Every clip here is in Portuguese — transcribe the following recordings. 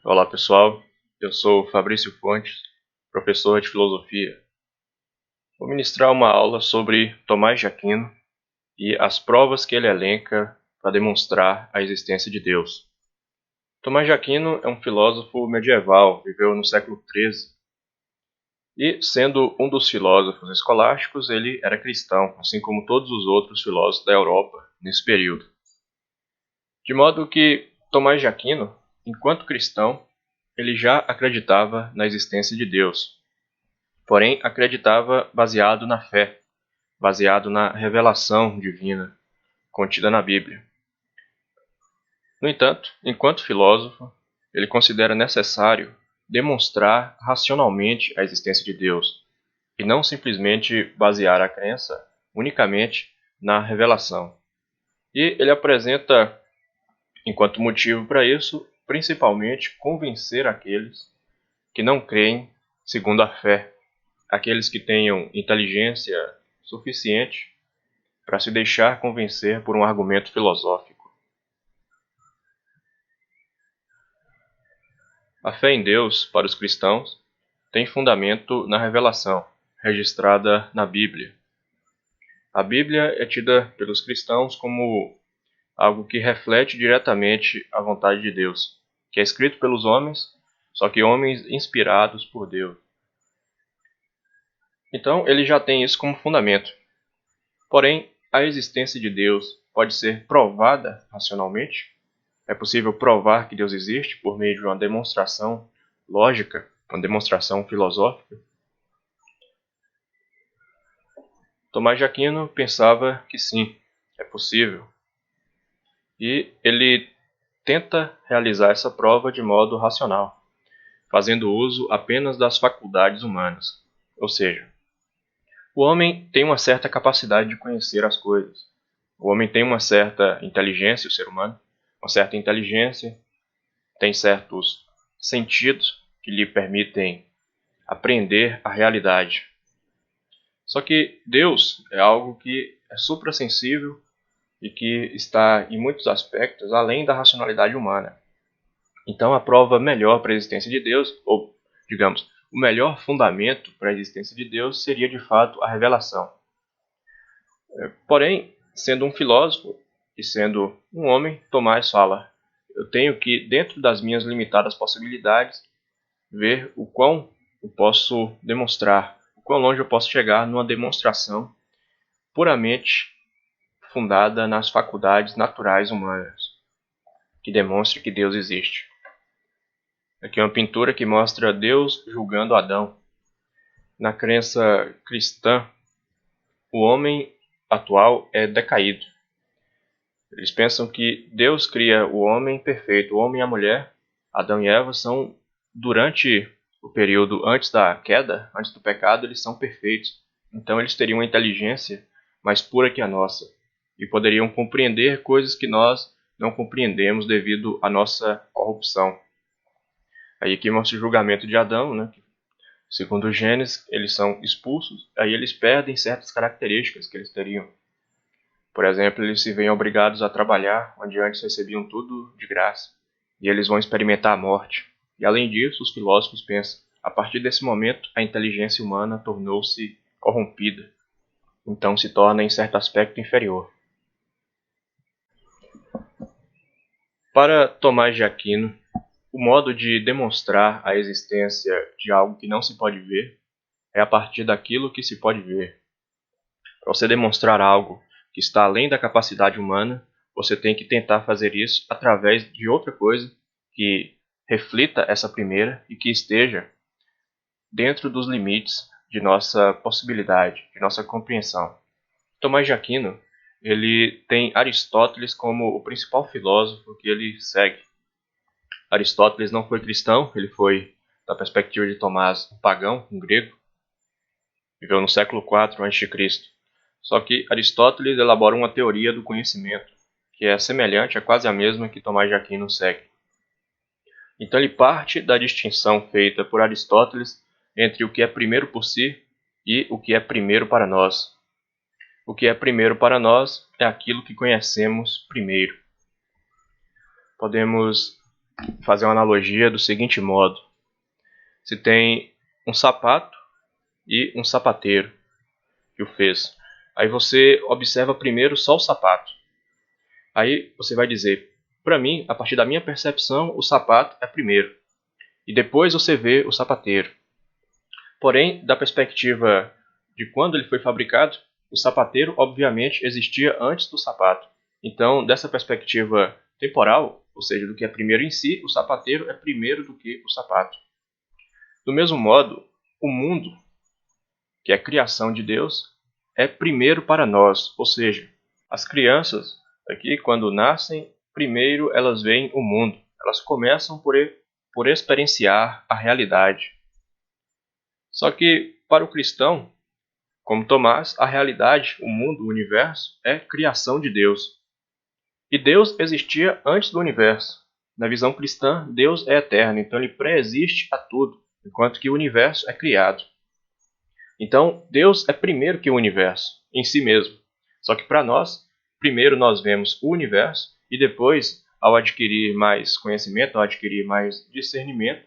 Olá pessoal, eu sou Fabrício Fontes, professor de filosofia. Vou ministrar uma aula sobre Tomás de Aquino e as provas que ele elenca para demonstrar a existência de Deus. Tomás de Aquino é um filósofo medieval, viveu no século XIII e, sendo um dos filósofos escolásticos, ele era cristão, assim como todos os outros filósofos da Europa nesse período. De modo que Tomás de Aquino, enquanto cristão, ele já acreditava na existência de Deus, porém acreditava baseado na fé, baseado na revelação divina contida na Bíblia. No entanto, enquanto filósofo, ele considera necessário demonstrar racionalmente a existência de Deus e não simplesmente basear a crença unicamente na revelação. E ele apresenta, enquanto motivo para isso, principalmente convencer aqueles que não creem segundo a fé, aqueles que tenham inteligência suficiente para se deixar convencer por um argumento filosófico. A fé em Deus, para os cristãos, tem fundamento na revelação, registrada na Bíblia. A Bíblia é tida pelos cristãos como algo que reflete diretamente a vontade de Deus, que é escrito pelos homens, só que homens inspirados por Deus. Então, ele já tem isso como fundamento. Porém, a existência de Deus pode ser provada racionalmente? É possível provar que Deus existe por meio de uma demonstração lógica, uma demonstração filosófica? Tomás de Aquino pensava que sim, é possível. E ele tenta realizar essa prova de modo racional, fazendo uso apenas das faculdades humanas. Ou seja, o homem tem uma certa capacidade de conhecer as coisas. O homem tem uma certa inteligência, o ser humano, uma certa inteligência, tem certos sentidos que lhe permitem aprender a realidade. Só que Deus é algo que é suprassensível e que está, em muitos aspectos, além da racionalidade humana. Então, a prova melhor para a existência de Deus, ou, digamos, o melhor fundamento para a existência de Deus seria, de fato, a revelação. Porém, sendo um filósofo e sendo um homem, Tomás fala: eu tenho que, dentro das minhas limitadas possibilidades, ver o quão eu posso demonstrar, o quão longe eu posso chegar numa demonstração puramente fundada nas faculdades naturais humanas, que demonstre que Deus existe. Aqui é uma pintura que mostra Deus julgando Adão. Na crença cristã, o homem atual é decaído. Eles pensam que Deus cria o homem perfeito. O homem e a mulher, Adão e Eva, são, durante o período antes da queda, antes do pecado, eles são perfeitos. Então eles teriam uma inteligência mais pura que a nossa e poderiam compreender coisas que nós não compreendemos devido à nossa corrupção. Aí aqui mostra o julgamento de Adão, né? Segundo Gênesis, eles são expulsos, aí eles perdem certas características que eles teriam. Por exemplo, eles se veem obrigados a trabalhar, onde antes recebiam tudo de graça, e eles vão experimentar a morte. E além disso, os filósofos pensam, a partir desse momento, a inteligência humana tornou-se corrompida, então se torna em certo aspecto inferior. Para Tomás de Aquino, o modo de demonstrar a existência de algo que não se pode ver é a partir daquilo que se pode ver. Para você demonstrar algo que está além da capacidade humana, você tem que tentar fazer isso através de outra coisa que reflita essa primeira e que esteja dentro dos limites de nossa possibilidade, de nossa compreensão. Tomás de Aquino, ele tem Aristóteles como o principal filósofo que ele segue. Aristóteles não foi cristão, ele foi, da perspectiva de Tomás, um pagão, um grego. Viveu no século IV a.C. Só que Aristóteles elabora uma teoria do conhecimento, que é semelhante, é quase a mesma que Tomás de Aquino segue. Então ele parte da distinção feita por Aristóteles entre o que é primeiro por si e o que é primeiro para nós. O que é primeiro para nós é aquilo que conhecemos primeiro. Podemos fazer uma analogia do seguinte modo. Se tem um sapato e um sapateiro que o fez. Aí você observa primeiro só o sapato. Aí você vai dizer, para mim, a partir da minha percepção, o sapato é primeiro. E depois você vê o sapateiro. Porém, da perspectiva de quando ele foi fabricado, o sapateiro obviamente existia antes do sapato. Então, dessa perspectiva temporal, ou seja, do que é primeiro em si, o sapateiro é primeiro do que o sapato. Do mesmo modo, o mundo, que é a criação de Deus, é primeiro para nós, ou seja, as crianças aqui, quando nascem, primeiro elas veem o mundo, elas começam por experienciar a realidade. Só que, para o cristão, como Tomás, a realidade, o mundo, o universo, é criação de Deus. E Deus existia antes do universo. Na visão cristã, Deus é eterno, então ele pré-existe a tudo, enquanto que o universo é criado. Então, Deus é primeiro que o universo, em si mesmo. Só que para nós, primeiro nós vemos o universo e depois, ao adquirir mais conhecimento, ao adquirir mais discernimento,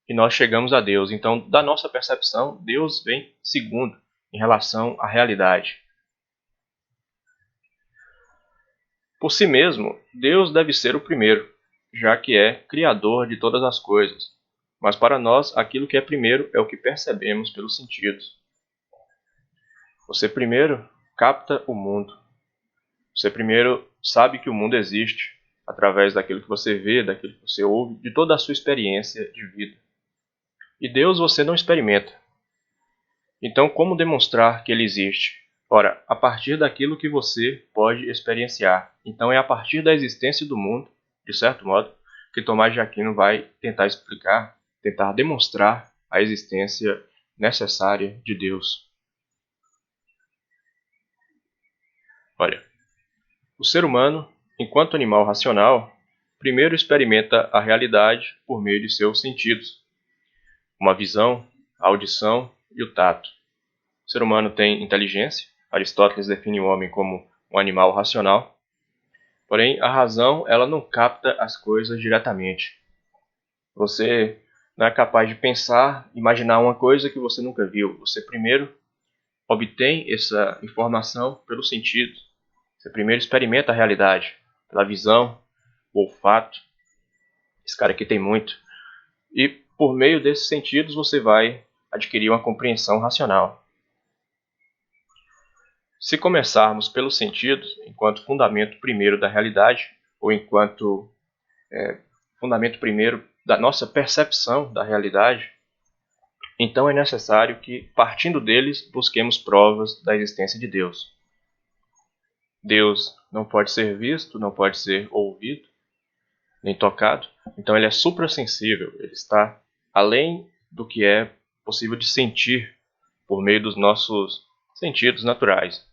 que nós chegamos a Deus. Então, da nossa percepção, Deus vem segundo em relação à realidade. Por si mesmo, Deus deve ser o primeiro, já que é criador de todas as coisas. Mas para nós, aquilo que é primeiro é o que percebemos pelos sentidos. Você primeiro capta o mundo. Você primeiro sabe que o mundo existe através daquilo que você vê, daquilo que você ouve, de toda a sua experiência de vida. E Deus você não experimenta. Então, como demonstrar que ele existe? Ora, a partir daquilo que você pode experienciar. Então, é a partir da existência do mundo, de certo modo, que Tomás de Aquino vai tentar explicar, tentar demonstrar a existência necessária de Deus. Olha, o ser humano, enquanto animal racional, primeiro experimenta a realidade por meio de seus sentidos, como a visão, a audição e o tato. O ser humano tem inteligência. Aristóteles define o homem como um animal racional. Porém, a razão ela não capta as coisas diretamente. Você não é capaz de pensar, imaginar uma coisa que você nunca viu. Você primeiro obtém essa informação pelos sentidos. Você primeiro experimenta a realidade pela visão, o olfato. Esse cara aqui tem muito. E por meio desses sentidos você vai adquirir uma compreensão racional. Se começarmos pelos sentidos, enquanto fundamento primeiro da realidade, ou enquanto fundamento primeiro da nossa percepção da realidade, então é necessário que, partindo deles, busquemos provas da existência de Deus. Deus não pode ser visto, não pode ser ouvido, nem tocado, então ele é suprassensível, ele está além do que é possível de sentir por meio dos nossos sentidos naturais.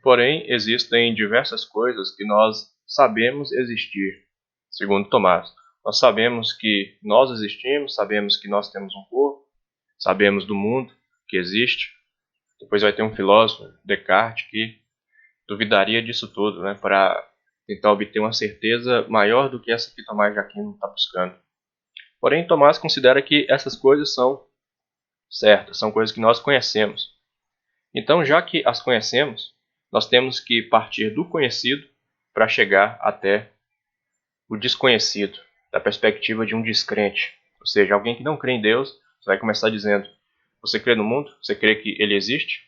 Porém, existem diversas coisas que nós sabemos existir, segundo Tomás. Nós sabemos que nós existimos, sabemos que nós temos um corpo, sabemos do mundo que existe. Depois vai ter um filósofo, Descartes, que duvidaria disso tudo, né, para tentar obter uma certeza maior do que essa que Tomás de Aquino está buscando. Porém, Tomás considera que essas coisas são certas, são coisas que nós conhecemos. Então, já que as conhecemos, nós temos que partir do conhecido para chegar até o desconhecido, da perspectiva de um descrente. Ou seja, alguém que não crê em Deus, você vai começar dizendo, você crê no mundo? Você crê que ele existe?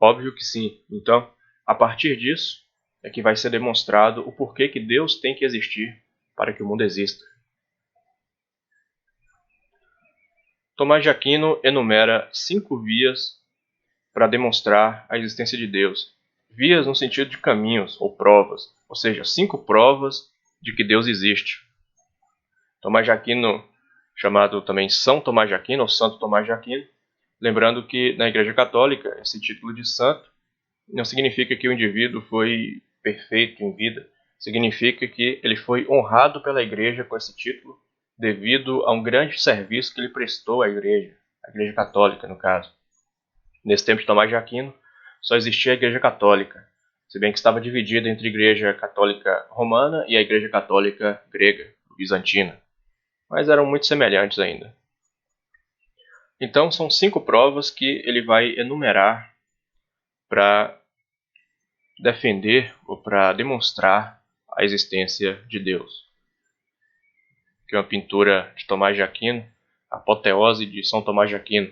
Óbvio que sim. Então, a partir disso, é que vai ser demonstrado o porquê que Deus tem que existir para que o mundo exista. Tomás de Aquino enumera 5 vias para demonstrar a existência de Deus. Vias no sentido de caminhos ou provas, ou seja, 5 provas de que Deus existe. Tomás de Aquino, chamado também São Tomás de Aquino ou Santo Tomás de Aquino, lembrando que na Igreja Católica esse título de santo não significa que o indivíduo foi perfeito em vida, significa que ele foi honrado pela Igreja com esse título devido a um grande serviço que ele prestou à Igreja, a Igreja Católica no caso. Nesse tempo de Tomás de Aquino, só existia a Igreja Católica. se bem que estava dividida entre a Igreja Católica Romana e a Igreja Católica Grega, bizantina, mas eram muito semelhantes ainda. Então são 5 provas que ele vai enumerar para defender ou para demonstrar a existência de Deus. Que é uma pintura de Tomás de Aquino, Apoteose de São Tomás de Aquino.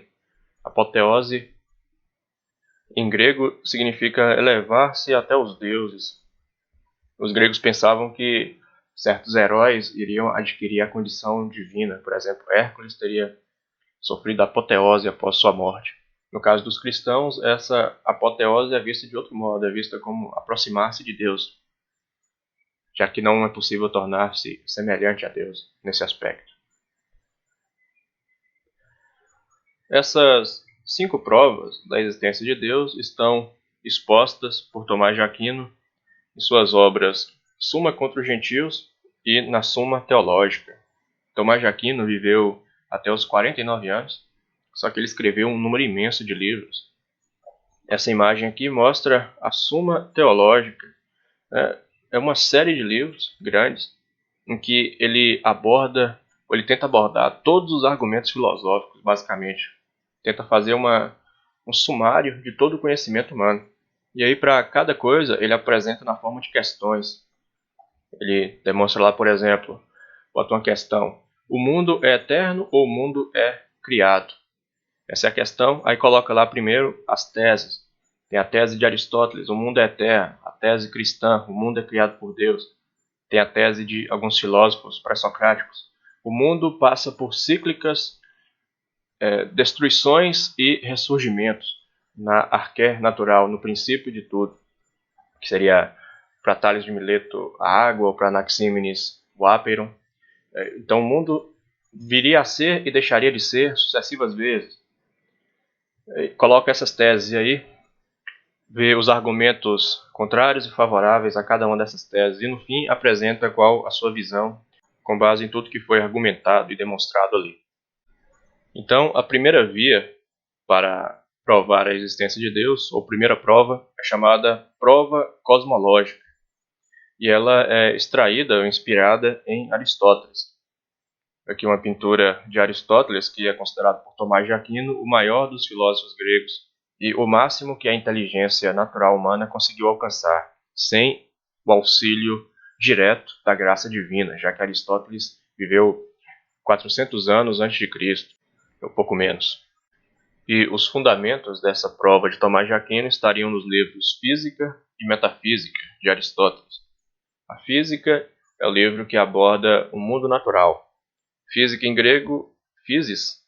Apoteose em grego significa elevar-se até os deuses. Os gregos pensavam que certos heróis iriam adquirir a condição divina. Por exemplo, Hércules teria sofrido a apoteose após sua morte. No caso dos cristãos, essa apoteose é vista de outro modo, é vista como aproximar-se de Deus, já que não é possível tornar-se semelhante a Deus nesse aspecto. Essas 5 provas da existência de Deus estão expostas por Tomás de Aquino em suas obras Suma contra os Gentios e na Suma Teológica. Tomás de Aquino viveu até os 49 anos, só que ele escreveu um número imenso de livros. Essa imagem aqui mostra a Suma Teológica. É uma série de livros grandes em que ele aborda, ou ele tenta abordar todos os argumentos filosóficos, basicamente. Tenta fazer um sumário de todo o conhecimento humano. E aí, para cada coisa, ele apresenta na forma de questões. Ele demonstra lá, por exemplo, bota uma questão: o mundo é eterno ou o mundo é criado? Essa é a questão. Aí coloca lá primeiro as teses. Tem a tese de Aristóteles, o mundo é eterno. A tese cristã, o mundo é criado por Deus. Tem a tese de alguns filósofos pré-socráticos. O mundo passa por cíclicas destruições e ressurgimentos na arqué natural, no princípio de tudo, que seria para Tales de Mileto a água, ou para Anaxímenes o áperon. Então o mundo viria a ser e deixaria de ser sucessivas vezes. Coloca essas teses aí, vê os argumentos contrários e favoráveis a cada uma dessas teses e no fim apresenta qual a sua visão com base em tudo que foi argumentado e demonstrado ali. Então, a primeira via para provar a existência de Deus, ou primeira prova, é chamada prova cosmológica. E ela é extraída ou inspirada em Aristóteles. Aqui uma pintura de Aristóteles, que é considerado por Tomás de Aquino o maior dos filósofos gregos e o máximo que a inteligência natural humana conseguiu alcançar, sem o auxílio direto da graça divina, já que Aristóteles viveu 400 anos antes de Cristo. Um pouco menos. E os fundamentos dessa prova de Tomás de Aquino estariam nos livros Física e Metafísica, de Aristóteles. A Física é o livro que aborda o mundo natural. Física em grego, physis,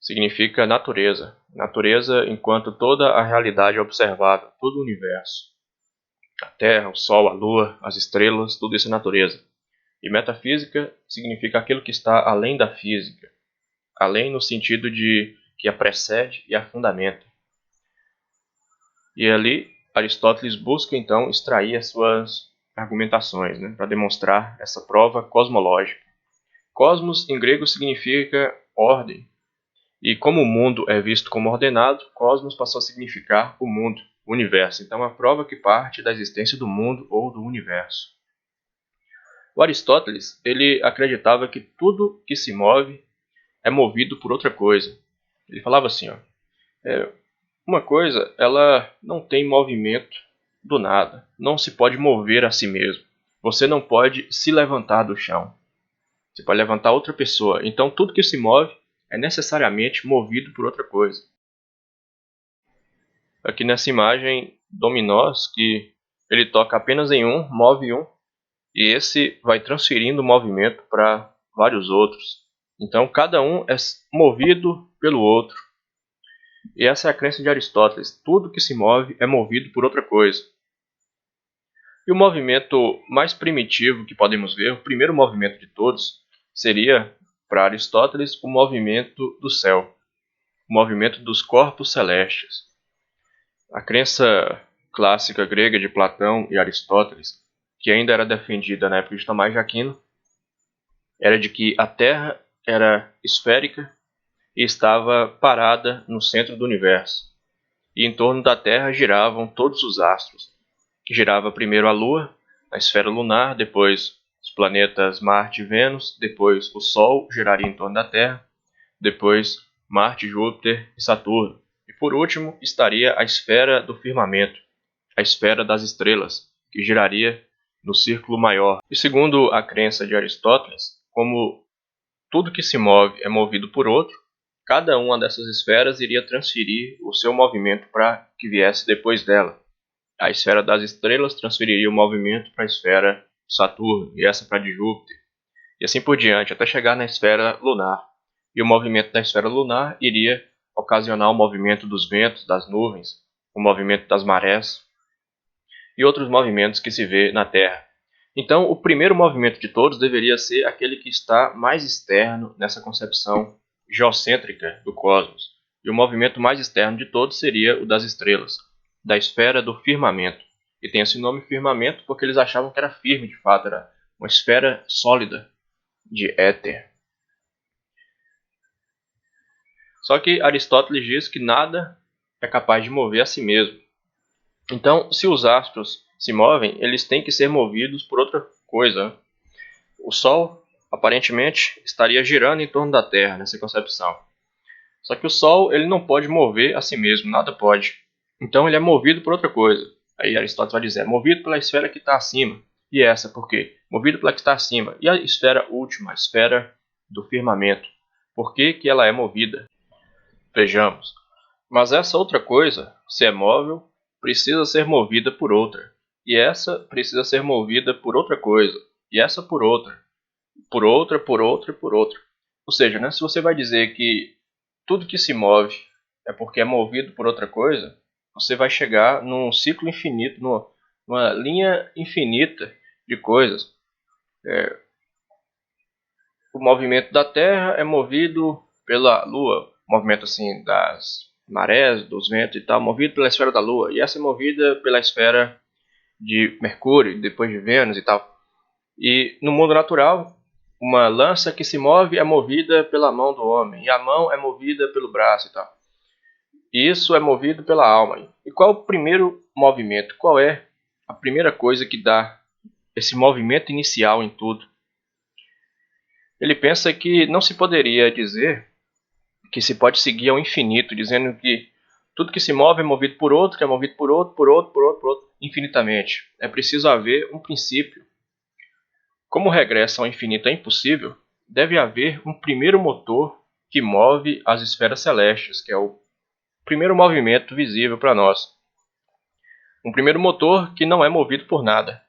significa natureza. Natureza enquanto toda a realidade observável, todo o universo. A Terra, o Sol, a Lua, as estrelas, tudo isso é natureza. E Metafísica significa aquilo que está além da física. Além no sentido de que a precede e a fundamenta. E ali Aristóteles busca então extrair as suas argumentações, para demonstrar essa prova cosmológica. Cosmos em grego significa ordem. E como o mundo é visto como ordenado, cosmos passou a significar o mundo, o universo. Então é uma prova que parte da existência do mundo ou do universo. O Aristóteles, ele acreditava que tudo que se move é movido por outra coisa. Ele falava assim, uma coisa, ela não tem movimento do nada. Não se pode mover a si mesmo. Você não pode se levantar do chão. Você pode levantar outra pessoa. Então tudo que se move é necessariamente movido por outra coisa. Aqui nessa imagem, dominós, que ele toca apenas em um, move um, e esse vai transferindo o movimento para vários outros. Então cada um é movido pelo outro. E essa é a crença de Aristóteles. Tudo que se move é movido por outra coisa. E o movimento mais primitivo que podemos ver, o primeiro movimento de todos, seria, para Aristóteles, o movimento do céu. O movimento dos corpos celestes. A crença clássica grega de Platão e Aristóteles, que ainda era defendida na época de Tomás de Aquino, era de que a Terra era esférica e estava parada no centro do universo. E em torno da Terra giravam todos os astros. girava primeiro a Lua, a esfera lunar, depois os planetas Marte e Vênus, depois o Sol giraria em torno da Terra, depois Marte, Júpiter e Saturno. E por último estaria a esfera do firmamento, a esfera das estrelas, que giraria no círculo maior. E segundo a crença de Aristóteles, como tudo que se move é movido por outro, cada uma dessas esferas iria transferir o seu movimento para que viesse depois dela. A esfera das estrelas transferiria o movimento para a esfera de Saturno, e essa para a de Júpiter, e assim por diante, até chegar na esfera lunar. E o movimento da esfera lunar iria ocasionar o movimento dos ventos, das nuvens, o movimento das marés e outros movimentos que se vê na Terra. Então, o primeiro movimento de todos deveria ser aquele que está mais externo nessa concepção geocêntrica do cosmos. E o movimento mais externo de todos seria o das estrelas, da esfera do firmamento. E tem esse nome firmamento porque eles achavam que era firme de fato, era uma esfera sólida de éter. Só que Aristóteles diz que nada é capaz de mover a si mesmo. Então, se os astros se movem, eles têm que ser movidos por outra coisa. O Sol, aparentemente, estaria girando em torno da Terra, nessa concepção. Só que o Sol ele não pode mover a si mesmo, nada pode. Então ele é movido por outra coisa. Aí Aristóteles vai dizer, movido pela esfera que está acima. E essa por quê? Movido pela que está acima. E a esfera última, a esfera do firmamento. Por que que ela é movida? Vejamos. Mas essa outra coisa, se é móvel, precisa ser movida por outra. E essa precisa ser movida por outra coisa. E essa por outra. Por outra, por outra e por outra. Ou seja, né, se você vai dizer que tudo que se move é porque é movido por outra coisa, você vai chegar num ciclo infinito, numa linha infinita de coisas. O movimento da Terra é movido pela Lua, o movimento assim das marés, dos ventos e tal, movido pela esfera da Lua, e essa é movida pela esfera de Mercúrio, depois de Vênus e tal. E no mundo natural, uma lança que se move é movida pela mão do homem, e a mão é movida pelo braço e tal. E isso é movido pela alma. E qual é o primeiro movimento? Qual é a primeira coisa que dá esse movimento inicial em tudo? Ele pensa que não se poderia dizer que se pode seguir ao infinito, dizendo que tudo que se move é movido por outro, que é movido por outro, por outro, por outro, por outro, infinitamente. É preciso haver um princípio. Como o regresso ao infinito é impossível, deve haver um primeiro motor que move as esferas celestes, que é o primeiro movimento visível para nós. Um primeiro motor que não é movido por nada,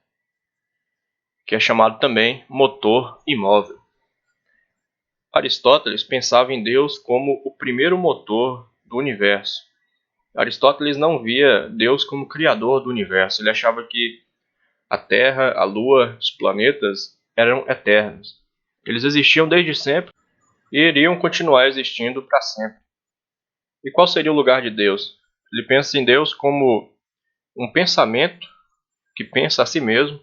que é chamado também motor imóvel. Aristóteles pensava em Deus como o primeiro motor do universo. Aristóteles não via Deus como criador do universo. Ele achava que a Terra, a Lua, os planetas eram eternos. Eles existiam desde sempre e iriam continuar existindo para sempre. E qual seria o lugar de Deus? Ele pensa em Deus como um pensamento que pensa a si mesmo,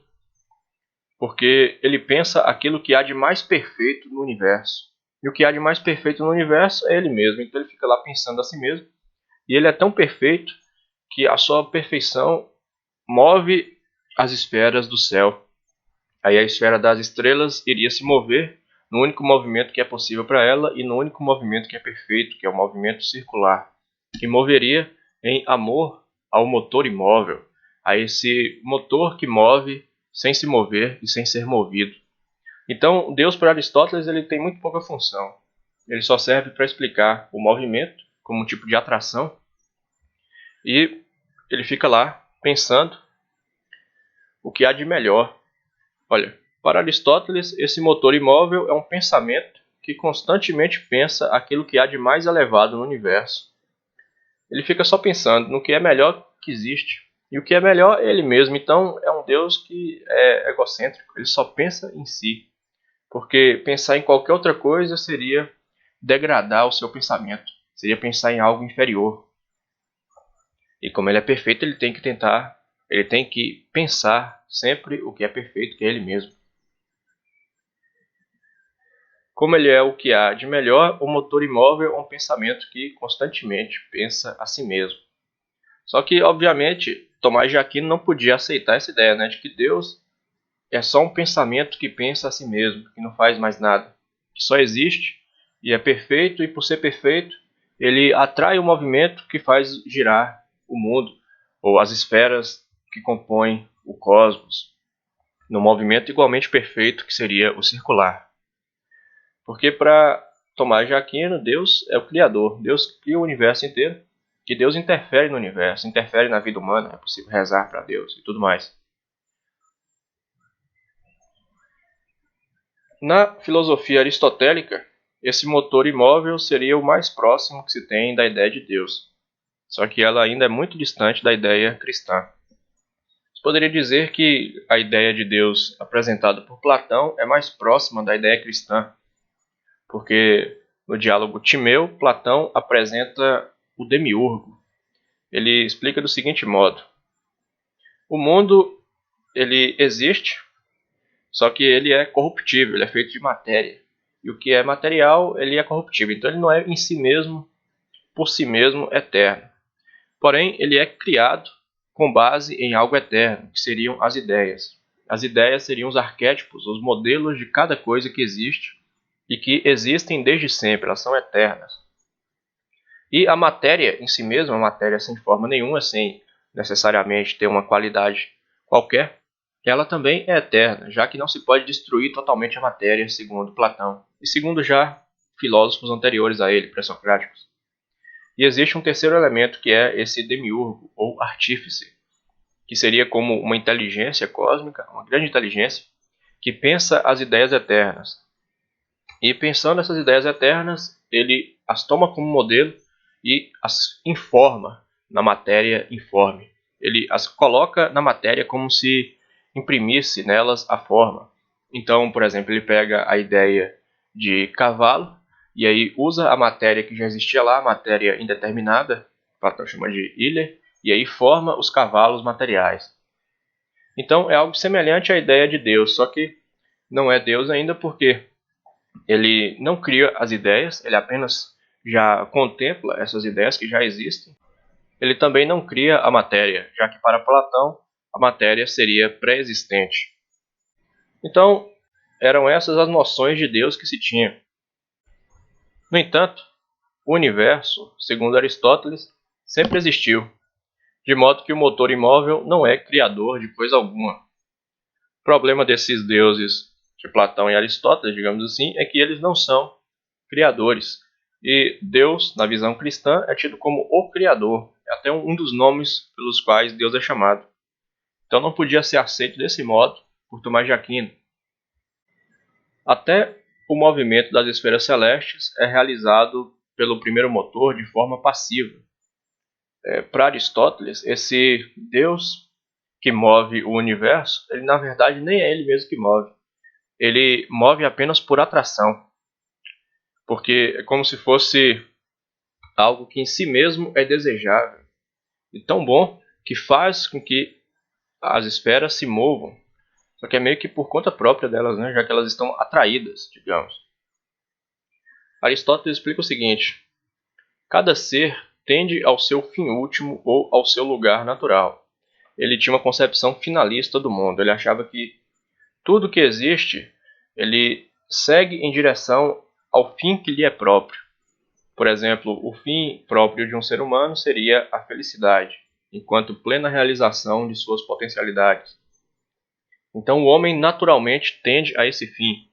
porque ele pensa aquilo que há de mais perfeito no universo. E o que há de mais perfeito no universo é ele mesmo. Então ele fica lá pensando a si mesmo. E ele é tão perfeito que a sua perfeição move as esferas do céu. Aí a esfera das estrelas iria se mover no único movimento que é possível para ela e no único movimento que é perfeito, que é o movimento circular, que moveria em amor ao motor imóvel, a esse motor que move sem se mover e sem ser movido. Então, Deus para Aristóteles ele tem muito pouca função. Ele só serve para explicar o movimento como um tipo de atração e ele fica lá pensando o que há de melhor. Olha, para Aristóteles, esse motor imóvel é um pensamento que constantemente pensa aquilo que há de mais elevado no universo. Ele fica só pensando no que é melhor que existe. E o que é melhor é ele mesmo. Então é um Deus que é egocêntrico. Ele só pensa em si. Porque pensar em qualquer outra coisa seria degradar o seu pensamento. Seria pensar em algo inferior. E como ele é perfeito, ele tem que pensar sempre o que é perfeito, que é ele mesmo. Como ele é o que há de melhor, o motor imóvel é um pensamento que constantemente pensa a si mesmo. Só que, obviamente, Tomás de Aquino não podia aceitar essa ideia, né, de que Deus é só um pensamento que pensa a si mesmo, que não faz mais nada, que só existe e é perfeito, e por ser perfeito, ele atrai o movimento que faz girar o mundo, ou as esferas que compõem o cosmos, num movimento igualmente perfeito, que seria o circular. Porque para Tomás de Aquino, Deus é o Criador, Deus cria o universo inteiro, e Deus interfere no universo, interfere na vida humana, é possível rezar para Deus e tudo mais. Na filosofia aristotélica, esse motor imóvel seria o mais próximo que se tem da ideia de Deus, só que ela ainda é muito distante da ideia cristã. Você poderia dizer que a ideia de Deus apresentada por Platão é mais próxima da ideia cristã, porque no diálogo Timeu, Platão apresenta o demiurgo. Ele explica do seguinte modo: o mundo ele existe, só que ele é corruptível, ele é feito de matéria. E o que é material, ele é corruptível. Então ele não é em si mesmo, por si mesmo, eterno. Porém, ele é criado com base em algo eterno, que seriam as ideias. As ideias seriam os arquétipos, os modelos de cada coisa que existe e que existem desde sempre, elas são eternas. E a matéria em si mesma, a matéria sem forma nenhuma, sem necessariamente ter uma qualidade qualquer, ela também é eterna, já que não se pode destruir totalmente a matéria, segundo Platão, e segundo já filósofos anteriores a ele, pré-socráticos. E existe um terceiro elemento, que é esse demiurgo, ou artífice, que seria como uma inteligência cósmica, uma grande inteligência, que pensa as ideias eternas. E pensando essas ideias eternas, ele as toma como modelo e as informa na matéria informe. Ele as coloca na matéria como se imprimisse nelas a forma. Então, por exemplo, ele pega a ideia de cavalo e aí usa a matéria que já existia lá, a matéria indeterminada, Platão chama de Iller, e aí forma os cavalos materiais. Então é algo semelhante à ideia de Deus, só que não é Deus ainda, porque ele não cria as ideias, ele apenas já contempla essas ideias que já existem. Ele também não cria a matéria, já que para Platão a matéria seria pré-existente. Então, eram essas as noções de Deus que se tinha. No entanto, o universo, segundo Aristóteles, sempre existiu, de modo que o motor imóvel não é criador de coisa alguma. O problema desses deuses de Platão e Aristóteles, digamos assim, é que eles não são criadores. E Deus, na visão cristã, é tido como o Criador. É até um dos nomes pelos quais Deus é chamado. Então não podia ser aceito desse modo por Tomás de Aquino. Até o movimento das esferas celestes é realizado pelo primeiro motor de forma passiva. Para Aristóteles, esse Deus que move o universo, ele na verdade nem é ele mesmo que move. Ele move apenas por atração. Porque é como se fosse algo que em si mesmo é desejável e tão bom que faz com que as esferas se movam, só que é meio que por conta própria delas, né? Já que elas estão atraídas, digamos. Aristóteles explica o seguinte: cada ser tende ao seu fim último ou ao seu lugar natural. Ele tinha uma concepção finalista do mundo. Ele achava que tudo que existe, ele segue em direção ao fim que lhe é próprio. Por exemplo, o fim próprio de um ser humano seria a felicidade, enquanto plena realização de suas potencialidades. Então o homem naturalmente tende a esse fim.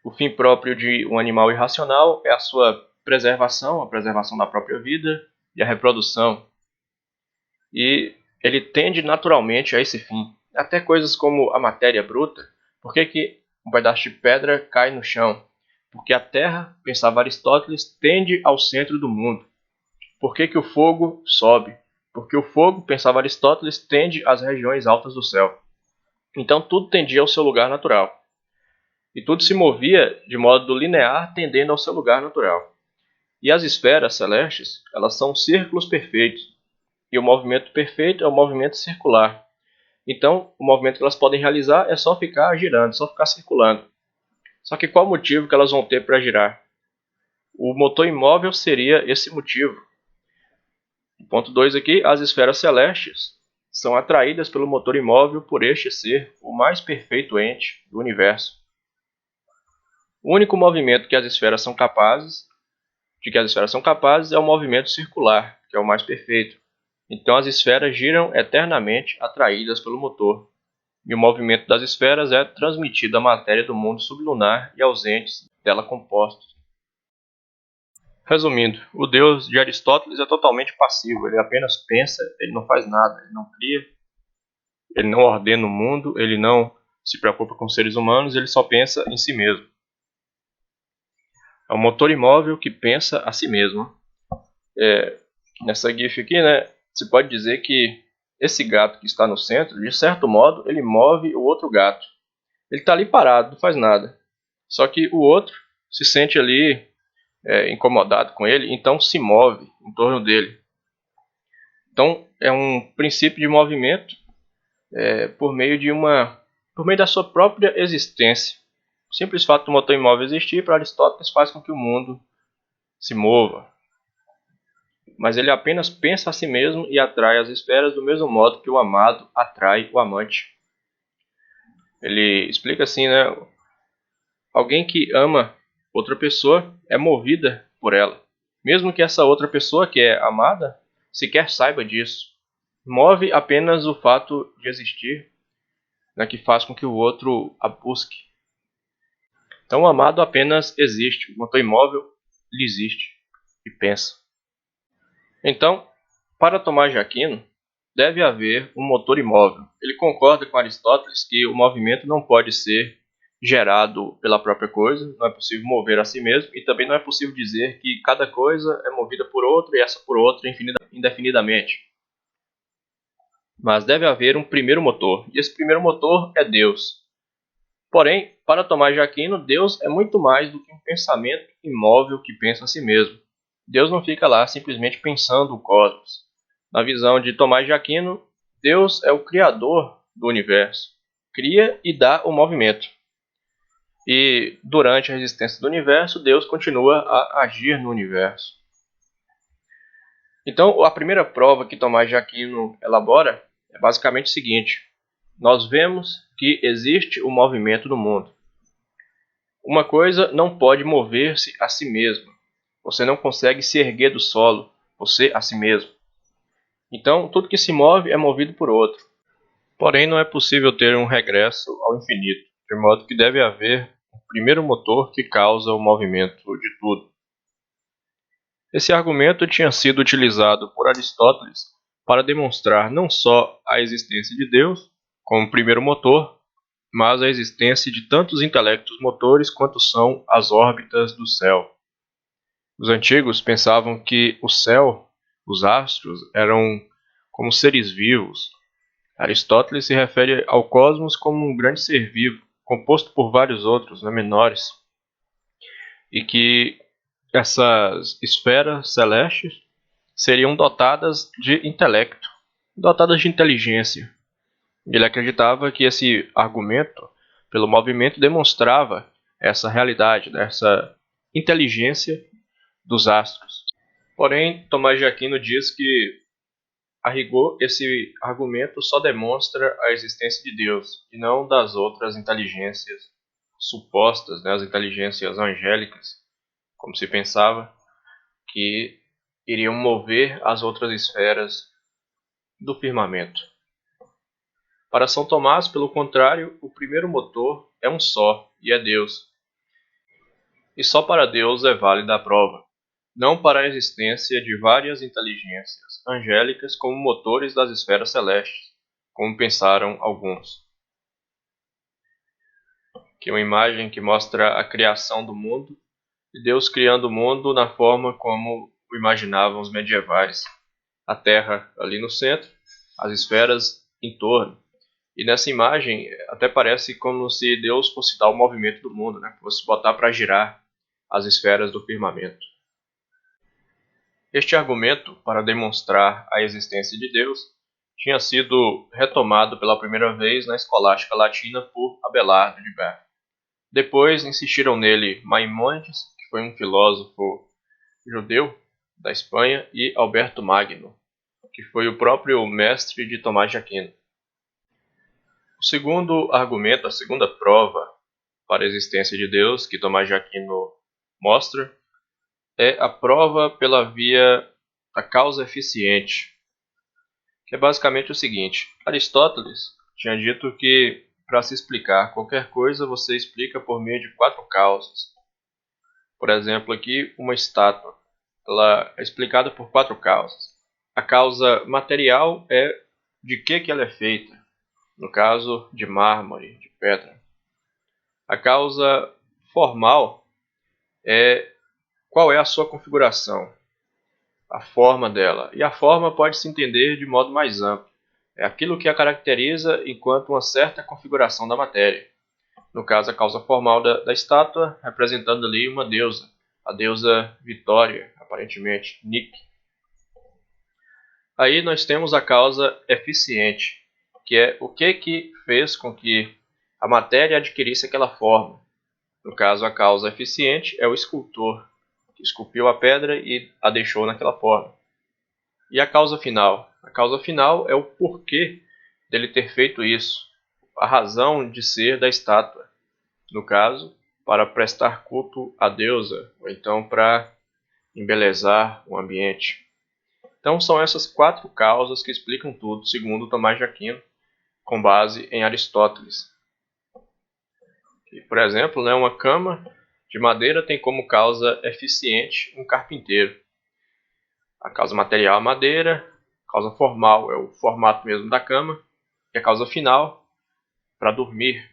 O fim próprio de um animal irracional é a sua preservação, a preservação da própria vida e a reprodução. E ele tende naturalmente a esse fim. Até coisas como a matéria bruta. Por que um pedaço de pedra cai no chão? Porque a terra, pensava Aristóteles, tende ao centro do mundo. Por que o fogo sobe? Porque o fogo, pensava Aristóteles, tende às regiões altas do céu. Então tudo tendia ao seu lugar natural. E tudo se movia de modo linear, tendendo ao seu lugar natural. E as esferas celestes, elas são círculos perfeitos. E o movimento perfeito é o movimento circular. Então, o movimento que elas podem realizar é só ficar girando, só ficar circulando. Só que qual o motivo que elas vão ter para girar? O motor imóvel seria esse motivo. Ponto 2 aqui, as esferas celestes, são atraídas pelo motor imóvel por este ser o mais perfeito ente do universo. O único movimento de que as esferas são capazes é o movimento circular, que é o mais perfeito. Então as esferas giram eternamente atraídas pelo motor, e o movimento das esferas é transmitido à matéria do mundo sublunar e aos entes dela compostos. Resumindo, o Deus de Aristóteles é totalmente passivo, ele apenas pensa, ele não faz nada, ele não cria, ele não ordena o mundo, ele não se preocupa com os seres humanos, ele só pensa em si mesmo. É um motor imóvel que pensa a si mesmo. Nessa GIF aqui, se pode dizer que esse gato que está no centro, de certo modo, ele move o outro gato. Ele está ali parado, não faz nada. Só que o outro se sente ali incomodado com ele, então se move em torno dele. Então é um princípio de movimento por meio da sua própria existência. O simples fato do motor imóvel existir para Aristóteles faz com que o mundo se mova. Mas ele apenas pensa a si mesmo e atrai as esferas do mesmo modo que o amado atrai o amante. Ele explica assim, alguém que ama outra pessoa é movida por ela, mesmo que essa outra pessoa que é amada sequer saiba disso. Move apenas o fato de existir, que faz com que o outro a busque. Então o amado apenas existe, o motor imóvel ele existe e pensa. Então, para Tomás de Aquino, deve haver um motor imóvel. Ele concorda com Aristóteles que o movimento não pode ser gerado pela própria coisa, não é possível mover a si mesmo, e também não é possível dizer que cada coisa é movida por outra e essa por outra indefinidamente. Mas deve haver um primeiro motor, e esse primeiro motor é Deus. Porém, para Tomás de Aquino, Deus é muito mais do que um pensamento imóvel que pensa a si mesmo. Deus não fica lá simplesmente pensando o cosmos. Na visão de Tomás de Aquino, Deus é o criador do universo. Cria e dá o movimento. E durante a existência do universo, Deus continua a agir no universo. Então, a primeira prova que Tomás de Aquino elabora é basicamente o seguinte: nós vemos que existe o movimento no mundo. Uma coisa não pode mover-se a si mesma. Você não consegue se erguer do solo, você a si mesmo. Então, tudo que se move é movido por outro. Porém, não é possível ter um regresso ao infinito, de modo que deve haver um primeiro motor que causa o movimento de tudo. Esse argumento tinha sido utilizado por Aristóteles para demonstrar não só a existência de Deus como primeiro motor, mas a existência de tantos intelectos motores quanto são as órbitas do céu. Os antigos pensavam que o céu, os astros, eram como seres vivos. Aristóteles se refere ao cosmos como um grande ser vivo, composto por vários outros, menores, e que essas esferas celestes seriam dotadas de intelecto, dotadas de inteligência. Ele acreditava que esse argumento, pelo movimento, demonstrava essa realidade, essa inteligência dos astros. Porém, Tomás de Aquino diz que, a rigor, esse argumento só demonstra a existência de Deus e não das outras inteligências supostas, as inteligências angélicas, como se pensava, que iriam mover as outras esferas do firmamento. Para São Tomás, pelo contrário, o primeiro motor é um só, e é Deus. E só para Deus é válida a prova, não para a existência de várias inteligências angélicas como motores das esferas celestes, como pensaram alguns. Aqui é uma imagem que mostra a criação do mundo, e Deus criando o mundo na forma como o imaginavam os medievais. A Terra ali no centro, as esferas em torno. E nessa imagem até parece como se Deus fosse dar o movimento do mundo, fosse botar para girar as esferas do firmamento. Este argumento, para demonstrar a existência de Deus, tinha sido retomado pela primeira vez na escolástica latina por Abelardo de Berna. Depois insistiram nele Maimônides, que foi um filósofo judeu da Espanha, e Alberto Magno, que foi o próprio mestre de Tomás de Aquino. O segundo argumento, a segunda prova para a existência de Deus que Tomás de Aquino mostra é a prova pela via da causa eficiente, que é basicamente o seguinte: Aristóteles tinha dito que para se explicar qualquer coisa você explica por meio de 4 causas. Por exemplo, aqui uma estátua, ela é explicada por 4 causas. A causa material é de que ela é feita, no caso de mármore, de pedra. A causa formal é qual é a sua configuração, a forma dela. E a forma pode se entender de modo mais amplo. É aquilo que a caracteriza enquanto uma certa configuração da matéria. No caso, a causa formal da estátua, representando ali uma deusa, a deusa Vitória, aparentemente, Nike. Aí nós temos a causa eficiente, que é o que fez com que a matéria adquirisse aquela forma. No caso, a causa eficiente é o escultor, que esculpiu a pedra e a deixou naquela forma. E a causa final? A causa final é o porquê dele ter feito isso, a razão de ser da estátua. No caso, para prestar culto à deusa, ou então para embelezar o ambiente. Então são essas 4 causas que explicam tudo, segundo Tomás de Aquino, com base em Aristóteles. E, por exemplo, uma cama de madeira tem como causa eficiente um carpinteiro. A causa material é a madeira, a causa formal é o formato mesmo da cama, e a causa final, para dormir.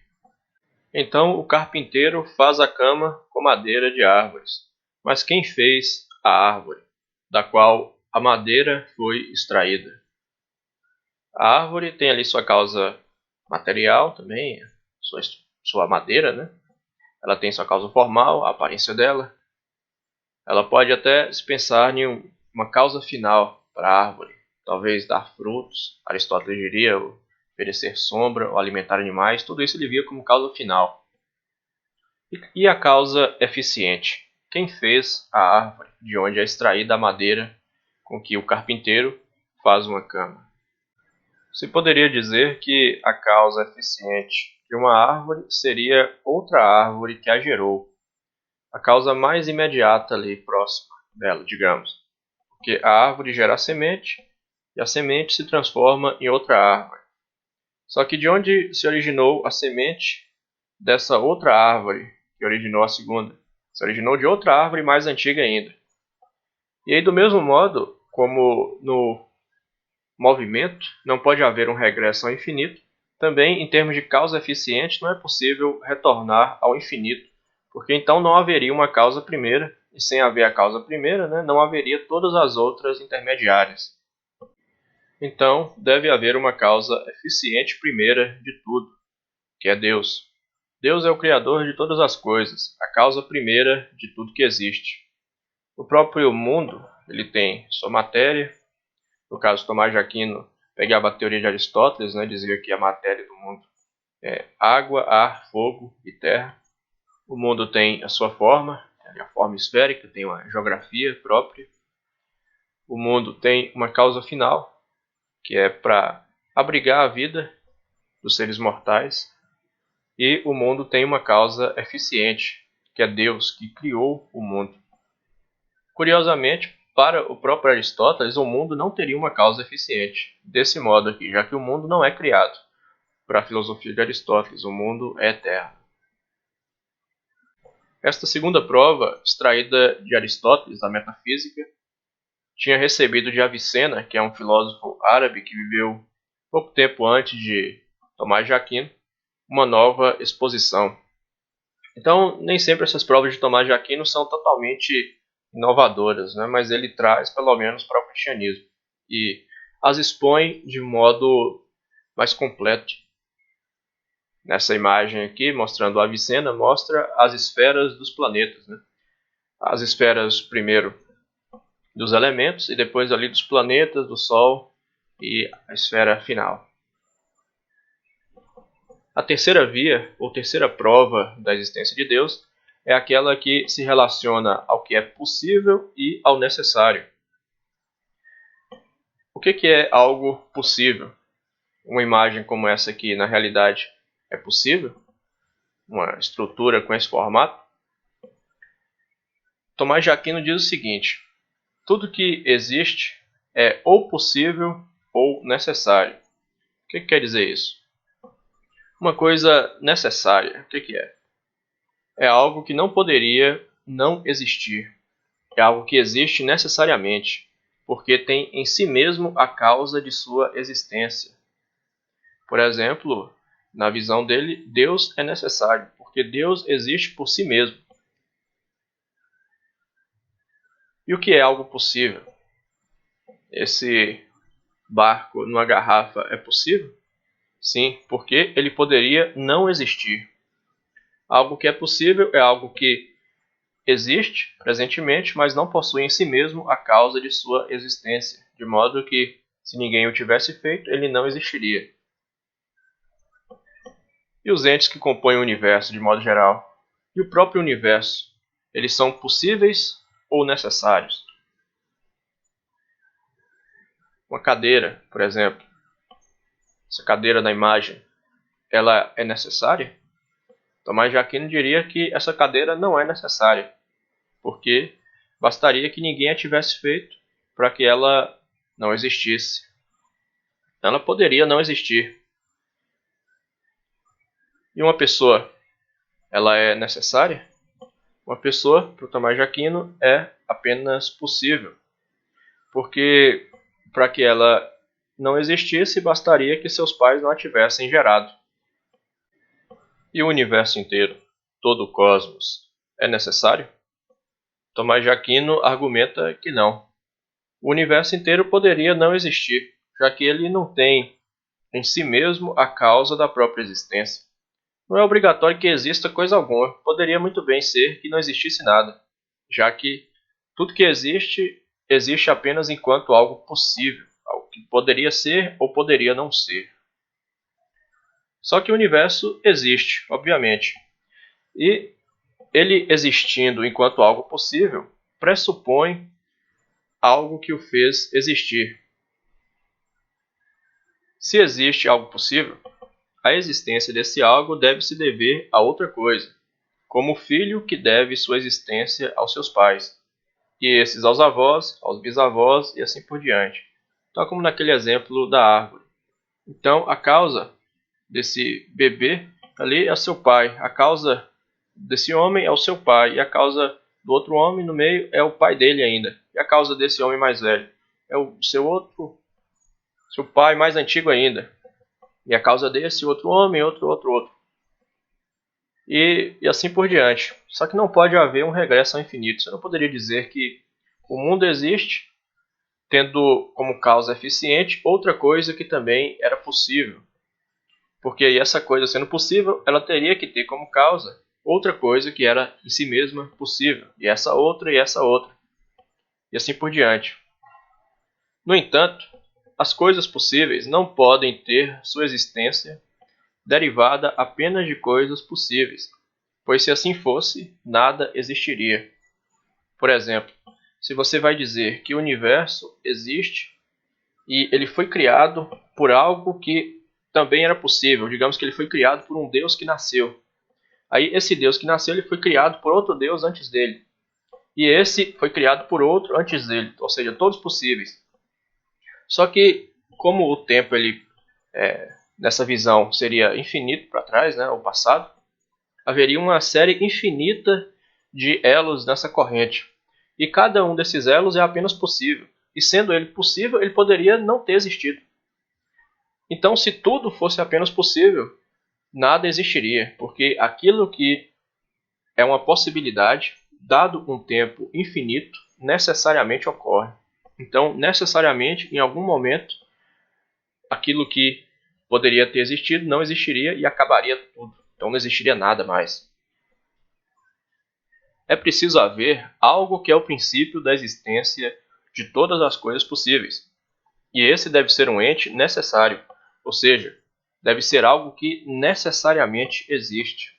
Então o carpinteiro faz a cama com madeira de árvores. Mas quem fez a árvore, da qual a madeira foi extraída? A árvore tem ali sua causa material também, sua madeira, né? Ela tem sua causa formal, a aparência dela. Ela pode até se pensar em uma causa final para a árvore. Talvez dar frutos, Aristóteles diria, oferecer sombra ou alimentar animais. Tudo isso ele via como causa final. E a causa eficiente? Quem fez a árvore de onde é extraída a madeira com que o carpinteiro faz uma cama? Se poderia dizer que a causa eficiente de uma árvore seria outra árvore que a gerou. A causa mais imediata ali, próxima dela, digamos. Porque a árvore gera a semente e a semente se transforma em outra árvore. Só que de onde se originou a semente dessa outra árvore que originou a segunda? Se originou de outra árvore mais antiga ainda. E aí, do mesmo modo, como no movimento não pode haver um regresso ao infinito, também em termos de causa eficiente não é possível retornar ao infinito, porque então não haveria uma causa primeira, e sem haver a causa primeira, não haveria todas as outras intermediárias. Então deve haver uma causa eficiente primeira de tudo, que é Deus. Deus é o Criador de todas as coisas, a causa primeira de tudo que existe. O próprio mundo, ele tem sua matéria. No caso, Tomás de Aquino pegava a teoria de Aristóteles, dizia que a matéria do mundo é água, ar, fogo e terra. O mundo tem a sua forma, a forma esférica, tem uma geografia própria. O mundo tem uma causa final, que é para abrigar a vida dos seres mortais. E o mundo tem uma causa eficiente, que é Deus, que criou o mundo. Curiosamente, para o próprio Aristóteles, o mundo não teria uma causa eficiente, desse modo aqui, já que o mundo não é criado. Para a filosofia de Aristóteles, o mundo é eterno. Esta segunda prova, extraída de Aristóteles, da metafísica, tinha recebido de Avicena, que é um filósofo árabe que viveu pouco tempo antes de Tomás de Aquino, uma nova exposição. Então, nem sempre essas provas de Tomás de Aquino são totalmente inovadoras, mas ele traz pelo menos para o cristianismo e as expõe de modo mais completo. Nessa imagem aqui, mostrando a Avicena, mostra as esferas dos planetas. As esferas primeiro dos elementos e depois ali dos planetas, do Sol e a esfera final. A terceira via, ou terceira prova da existência de Deus, é aquela que se relaciona ao que é possível e ao necessário. O que é algo possível? Uma imagem como essa aqui, na realidade, é possível? Uma estrutura com esse formato? Tomás de Aquino diz o seguinte: tudo que existe é ou possível ou necessário. O que quer dizer isso? Uma coisa necessária, o que é? É algo que não poderia não existir. É algo que existe necessariamente, porque tem em si mesmo a causa de sua existência. Por exemplo, na visão dele, Deus é necessário, porque Deus existe por si mesmo. E o que é algo possível? Esse barco numa garrafa é possível? Sim, porque ele poderia não existir. Algo que é possível é algo que existe presentemente, mas não possui em si mesmo a causa de sua existência, de modo que, se ninguém o tivesse feito, ele não existiria. E os entes que compõem o universo, de modo geral, e o próprio universo, eles são possíveis ou necessários? Uma cadeira, por exemplo, essa cadeira da imagem, ela é necessária? Tomás de Aquino diria que essa cadeira não é necessária, porque bastaria que ninguém a tivesse feito para que ela não existisse. Ela poderia não existir. E uma pessoa, ela é necessária? Uma pessoa, para o Tomás de Aquino, é apenas possível, porque para que ela não existisse, bastaria que seus pais não a tivessem gerado. E o universo inteiro, todo o cosmos, é necessário? Tomás de Aquino argumenta que não. O universo inteiro poderia não existir, já que ele não tem em si mesmo a causa da própria existência. Não é obrigatório que exista coisa alguma, poderia muito bem ser que não existisse nada, já que tudo que existe, existe apenas enquanto algo possível, algo que poderia ser ou poderia não ser. Só que o universo existe, obviamente, e ele existindo enquanto algo possível, pressupõe algo que o fez existir. Se existe algo possível, a existência desse algo deve se dever a outra coisa, como o filho que deve sua existência aos seus pais, e esses aos avós, aos bisavós e assim por diante, tal como naquele exemplo da árvore. Então, a causa desse bebê ali é seu pai, a causa desse homem é o seu pai, e a causa do outro homem no meio é o pai dele ainda, e a causa desse homem mais velho é o seu pai mais antigo ainda, e a causa desse outro homem, outro. E assim por diante. Só que não pode haver um regresso ao infinito. Você não poderia dizer que o mundo existe tendo como causa eficiente outra coisa que também era possível. Porque aí essa coisa sendo possível, ela teria que ter como causa outra coisa que era em si mesma possível. E essa outra e essa outra. E assim por diante. No entanto, as coisas possíveis não podem ter sua existência derivada apenas de coisas possíveis, pois se assim fosse, nada existiria. Por exemplo, se você vai dizer que o universo existe e ele foi criado por algo que também era possível, digamos que ele foi criado por um Deus que nasceu. Aí esse Deus que nasceu, ele foi criado por outro Deus antes dele. E esse foi criado por outro antes dele, ou seja, todos possíveis. Só que como o tempo nessa visão seria infinito para trás, né, o passado, haveria uma série infinita de elos nessa corrente. E cada um desses elos é apenas possível. E sendo ele possível, ele poderia não ter existido. Então, se tudo fosse apenas possível, nada existiria, porque aquilo que é uma possibilidade, dado um tempo infinito, necessariamente ocorre. Então, necessariamente, em algum momento, aquilo que poderia ter existido não existiria e acabaria tudo. Então não existiria nada mais. É preciso haver algo que é o princípio da existência de todas as coisas possíveis. E esse deve ser um ente necessário, ou seja, deve ser algo que necessariamente existe.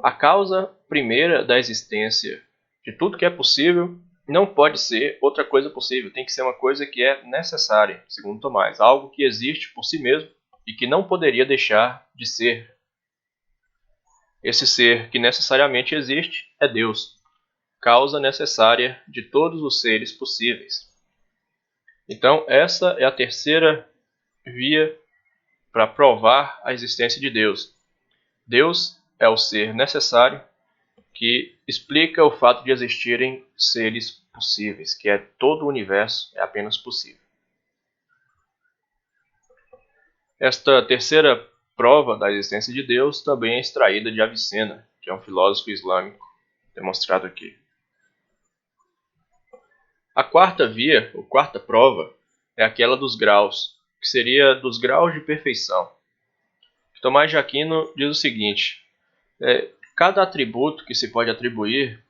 A causa primeira da existência de tudo que é possível não pode ser outra coisa possível, tem que ser uma coisa que é necessária, segundo Tomás, algo que existe por si mesmo e que não poderia deixar de ser. Esse ser que necessariamente existe é Deus, causa necessária de todos os seres possíveis. Então, essa é a terceira via para provar a existência de Deus. Deus é o ser necessário que explica o fato de existirem seres possíveis, que é todo o universo é apenas possível. Esta terceira prova da existência de Deus também é extraída de Avicena, que é um filósofo islâmico, demonstrado aqui. A quarta via, ou quarta prova, é aquela dos graus, que seria dos graus de perfeição. Tomás de Aquino diz o seguinte: cada atributo que se pode atribuir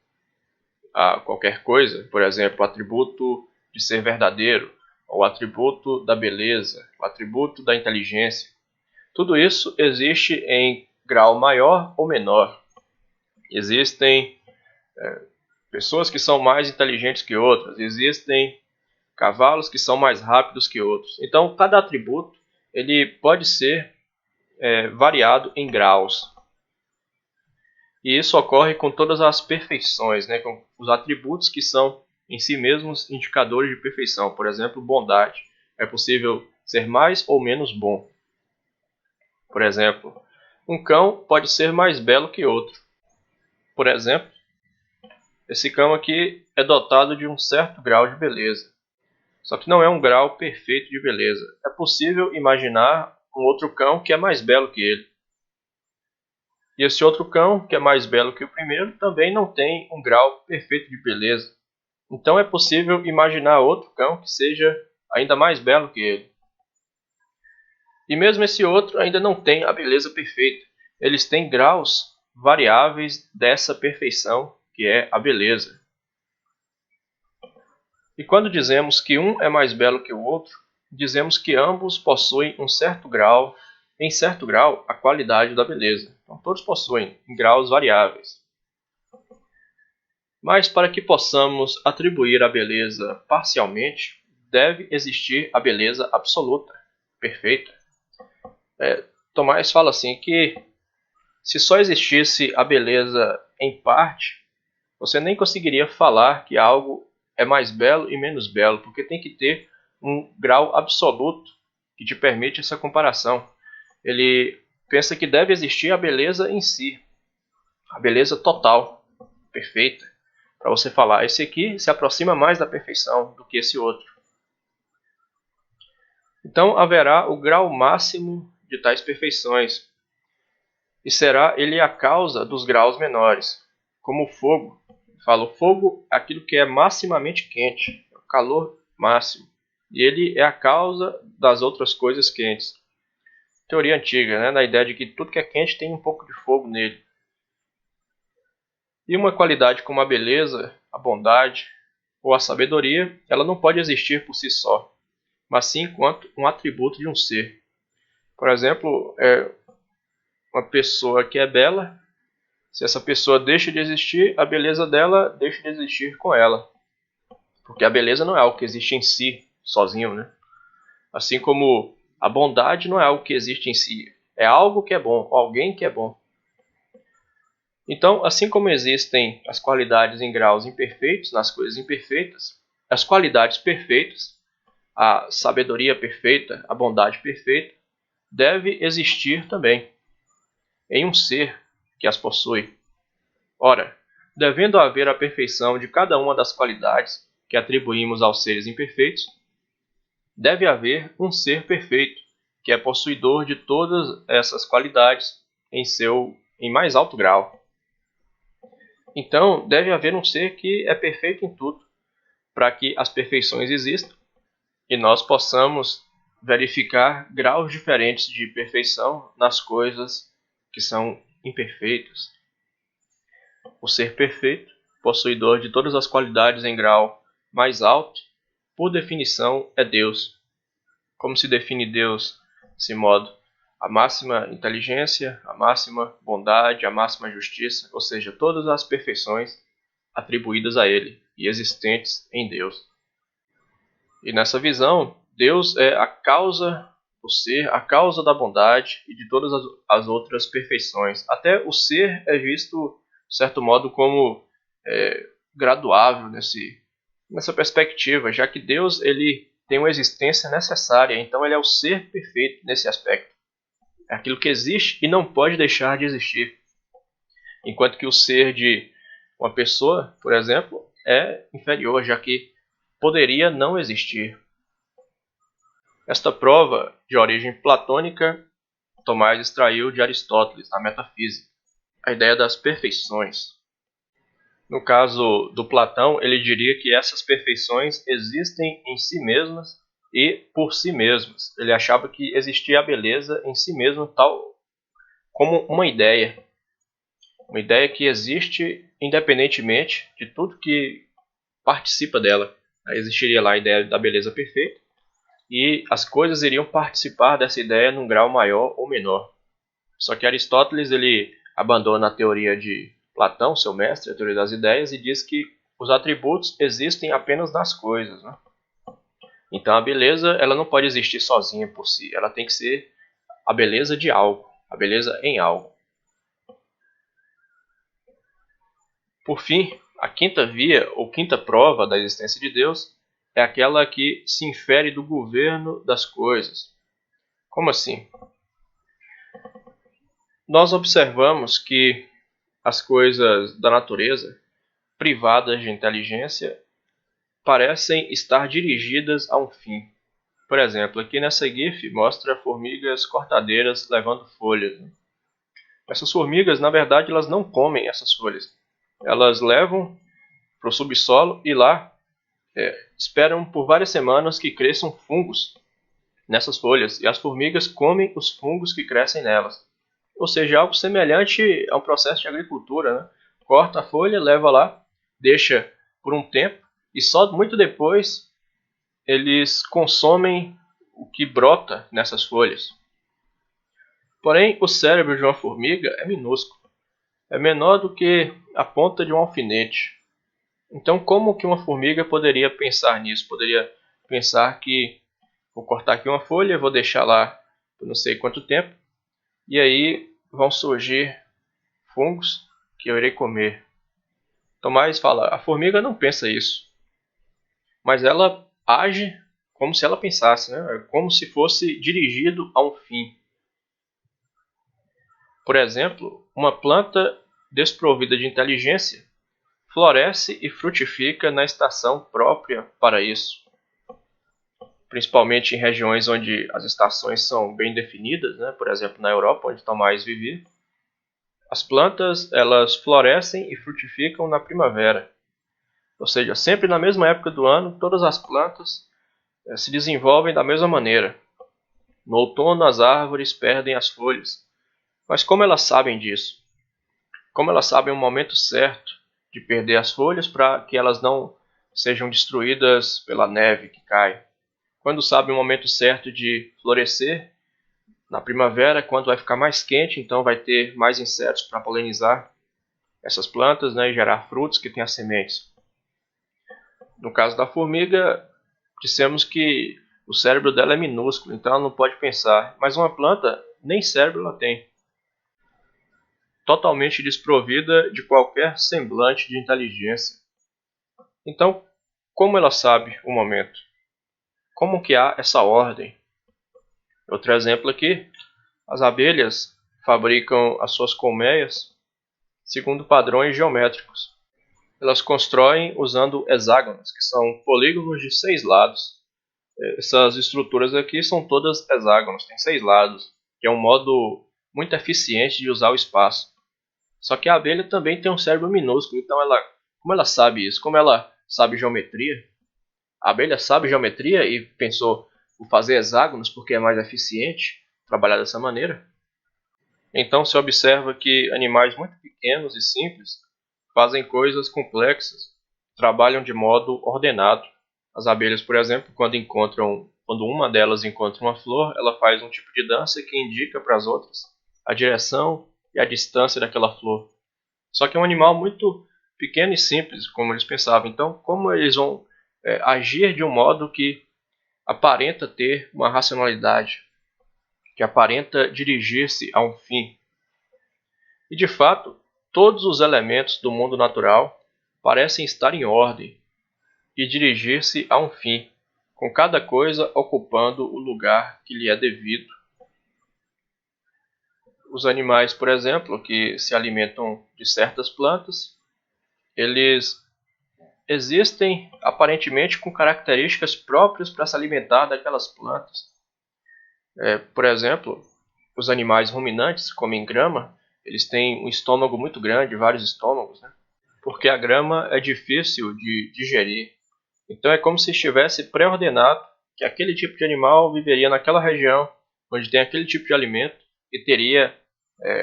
a qualquer coisa, por exemplo, o atributo de ser verdadeiro, o atributo da beleza, o atributo da inteligência, tudo isso existe em grau maior ou menor. Existem pessoas que são mais inteligentes que outras, existem cavalos que são mais rápidos que outros. Então, cada atributo ele pode ser variado em graus. E isso ocorre com todas as perfeições, né? Com os atributos que são em si mesmos indicadores de perfeição. Por exemplo, bondade. É possível ser mais ou menos bom. Por exemplo, um cão pode ser mais belo que outro. Por exemplo, esse cão aqui é dotado de um certo grau de beleza. Só que não é um grau perfeito de beleza. É possível imaginar um outro cão que é mais belo que ele. E esse outro cão, que é mais belo que o primeiro, também não tem um grau perfeito de beleza. Então é possível imaginar outro cão que seja ainda mais belo que ele. E mesmo esse outro ainda não tem a beleza perfeita. Eles têm graus variáveis dessa perfeição que é a beleza. E quando dizemos que um é mais belo que o outro, dizemos que ambos possuem um certo grau, em certo grau, a qualidade da beleza. Então todos possuem em graus variáveis. Mas para que possamos atribuir a beleza parcialmente, deve existir a beleza absoluta, perfeita. Tomás fala assim que se só existisse a beleza em parte, você nem conseguiria falar que algo é mais belo e menos belo, porque tem que ter um grau absoluto que te permite essa comparação. Ele pensa que deve existir a beleza em si, a beleza total, perfeita, para você falar, esse aqui se aproxima mais da perfeição do que esse outro. Então haverá o grau máximo de tais perfeições, e será ele a causa dos graus menores, como o fogo. Fala, o fogo é aquilo que é maximamente quente, é o calor máximo, e ele é a causa das outras coisas quentes. Teoria antiga, né, na ideia de que tudo que é quente tem um pouco de fogo nele. E uma qualidade como a beleza, a bondade ou a sabedoria, ela não pode existir por si só, mas sim enquanto um atributo de um ser. Por exemplo, uma pessoa que é bela, se essa pessoa deixa de existir, a beleza dela deixa de existir com ela. Porque a beleza não é algo que existe em si, sozinho, né? Assim como a bondade não é algo que existe em si, é algo que é bom, alguém que é bom. Então, assim como existem as qualidades em graus imperfeitos nas coisas imperfeitas, as qualidades perfeitas, a sabedoria perfeita, a bondade perfeita, deve existir também em um ser que as possui. Ora, devendo haver a perfeição de cada uma das qualidades que atribuímos aos seres imperfeitos, deve haver um ser perfeito, que é possuidor de todas essas qualidades em mais alto grau. Então, deve haver um ser que é perfeito em tudo, para que as perfeições existam e nós possamos verificar graus diferentes de perfeição nas coisas que são imperfeitas. O ser perfeito, possuidor de todas as qualidades em grau mais alto, por definição é Deus. Como se define Deus desse modo? A máxima inteligência, a máxima bondade, a máxima justiça, ou seja, todas as perfeições atribuídas a Ele. e existentes em Deus. E nessa visão, Deus é a causa do ser, a causa da bondade e de todas as outras perfeições. Até o ser é visto, de certo modo, como graduável nessa perspectiva, já que Deus ele tem uma existência necessária, então ele é o ser perfeito nesse aspecto. É aquilo que existe e não pode deixar de existir. Enquanto que o ser de uma pessoa, por exemplo, é inferior, já que poderia não existir. Esta prova, de origem platônica, Tomás extraiu de Aristóteles, na Metafísica, a ideia das perfeições. No caso do Platão, ele diria que essas perfeições existem em si mesmas e por si mesmas. Ele achava que existia a beleza em si mesma, tal como uma ideia que existe independentemente de tudo que participa dela. Aí existiria lá a ideia da beleza perfeita, e as coisas iriam participar dessa ideia num grau maior ou menor. Só que Aristóteles ele abandona a teoria de Platão, seu mestre, a teoria das ideias, e diz que os atributos existem apenas nas coisas, né? Então a beleza ela não pode existir sozinha por si, ela tem que ser a beleza de algo, a beleza em algo. Por fim, a quinta via ou quinta prova da existência de Deus é aquela que se infere do governo das coisas. Como assim? Nós observamos que as coisas da natureza, privadas de inteligência, parecem estar dirigidas a um fim. Por exemplo, aqui nessa GIF mostra formigas cortadeiras levando folhas. Essas formigas, na verdade, elas não comem essas folhas. Elas levam para o subsolo e lá esperam por várias semanas que cresçam fungos nessas folhas. E as formigas comem os fungos que crescem nelas. Ou seja, algo semelhante a um processo de agricultura, né? Corta a folha, leva lá, deixa por um tempo e só muito depois eles consomem o que brota nessas folhas. Porém, o cérebro de uma formiga é minúsculo. É menor do que a ponta de um alfinete. Então, como que uma formiga poderia pensar nisso? Poderia pensar que vou cortar aqui uma folha, vou deixar lá por não sei quanto tempo, e aí vão surgir fungos que eu irei comer. Tomás fala, a formiga não pensa isso, mas ela age como se ela pensasse, né? Como se fosse dirigido a um fim. Por exemplo, uma planta desprovida de inteligência floresce e frutifica na estação própria para isso. Principalmente em regiões onde as estações são bem definidas, né? Por exemplo, na Europa, onde Tomás vivia. As plantas elas florescem e frutificam na primavera. Ou seja, sempre na mesma época do ano, todas as plantas se desenvolvem da mesma maneira. No outono, as árvores perdem as folhas. Mas como elas sabem disso? Como elas sabem o momento certo de perder as folhas para que elas não sejam destruídas pela neve que cai? Quando sabem o momento certo de florescer? Na primavera, quando vai ficar mais quente, então vai ter mais insetos para polinizar essas plantas, né, e gerar frutos que têm as sementes. No caso da formiga, dissemos que o cérebro dela é minúsculo, então ela não pode pensar. Mas uma planta, nem cérebro ela tem. Totalmente desprovida de qualquer semblante de inteligência. Então, como ela sabe o momento? Como que há essa ordem? Outro exemplo aqui, as abelhas fabricam as suas colmeias segundo padrões geométricos. Elas constroem usando hexágonos, que são polígonos de 6 lados. Essas estruturas aqui são todas hexágonos, tem 6 lados, que é um modo muito eficiente de usar o espaço. Só que a abelha também tem um cérebro minúsculo, então como ela sabe isso? Como ela sabe geometria? A abelha sabe geometria e pensou, vou fazer hexágonos porque é mais eficiente trabalhar dessa maneira. Então se observa que animais muito pequenos e simples fazem coisas complexas, trabalham de modo ordenado. As abelhas, por exemplo, quando uma delas encontra uma flor, ela faz um tipo de dança que indica para as outras a direção e a distância daquela flor. Só que é um animal muito pequeno e simples, como eles pensavam. Então, como eles vão agir de um modo que aparenta ter uma racionalidade, que aparenta dirigir-se a um fim? E de fato, todos os elementos do mundo natural parecem estar em ordem e dirigir-se a um fim, com cada coisa ocupando o lugar que lhe é devido. Os animais, por exemplo, que se alimentam de certas plantas, eles existem aparentemente com características próprias para se alimentar daquelas plantas. Por exemplo, os animais ruminantes que comem grama, eles têm um estômago muito grande, vários estômagos, né? Porque a grama é difícil de digerir. Então é como se estivesse pré-ordenado que aquele tipo de animal viveria naquela região onde tem aquele tipo de alimento e teria